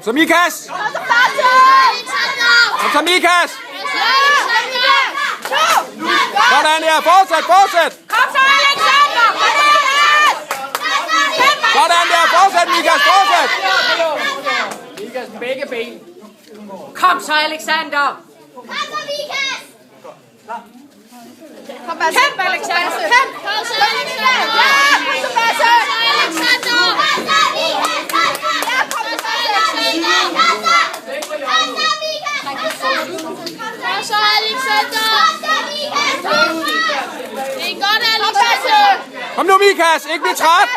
Så Mikas! Så Mikas! Sådan der, fortsæt! Kom så, Alexander! Sådan der, fortsæt Mikas, fortsæt! Mikas, begge ben. Kom så, Alexander! Kæmp, Alexander! Kæmp! Kom så, Alexander! Ja, kom så, Basse! Alexander! Kom så, Alexander! Det er godt, Alexander! Kom nu Mikas, ikke bliv træt!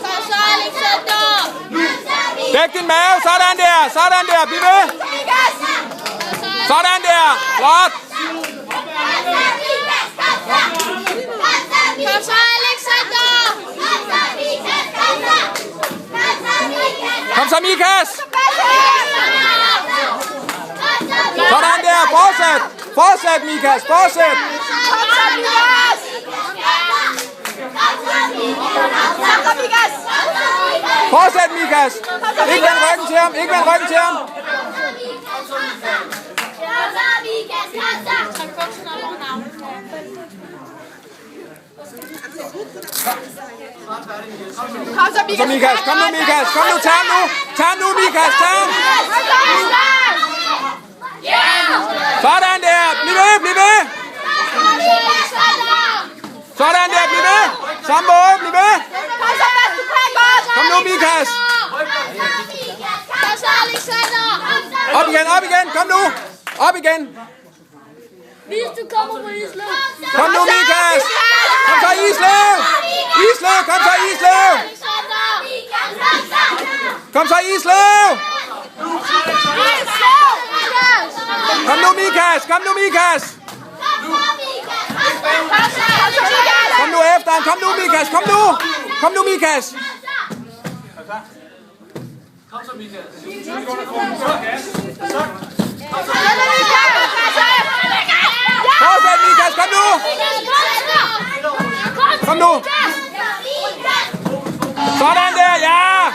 Kom så, Alexander! Dæk din mave, sådan der, bliv ved! Sådan der, flot! Kom så, Alexander! Kom så Mikas! Sådan der, fortsæt! Fortsæt Mikas, fortsæt! Kom så, Mikas! Fortsæt Mikas! Ikke vend ryggen til ham, ikke vend ryggen til ham! Så Mikas, kom nu Mikas, kom nu, tag ham nu! Tag ham nu Mikas, tag ham! Sådan der, bliv ved, bliv ved! Sådan der, bliv ved! Samme måde, bliv ved! Kom nu Mikas! Op igen, kom nu! Op igen! Hvis du kommer på Islev. Kom nu Mikas! Kom så Islev! Islev, kom så Islev! Kom så Islev! Kom nu Mikas, kom nu Mikas! Kom nu efter ham, kom nu Mikas, kom nu! Kom nu Mikas! Kom så, Mikas. Fortsæt Mikas, kom nu! Kom nu! Sådan der, ja!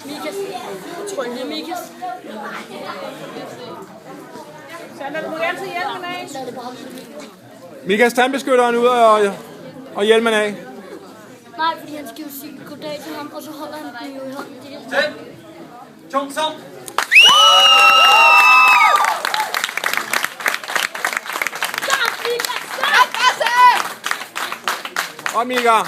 Mikas. Tryk det, Mikas. Sander, du må gerne tage hjelmen af. Mikas, tandbeskytteren ud og hjelmen af. Nej, fordi han skal jo sige goddag til ham, og så holder han den jo i hånden. Tænd. Tung som. Og Mika.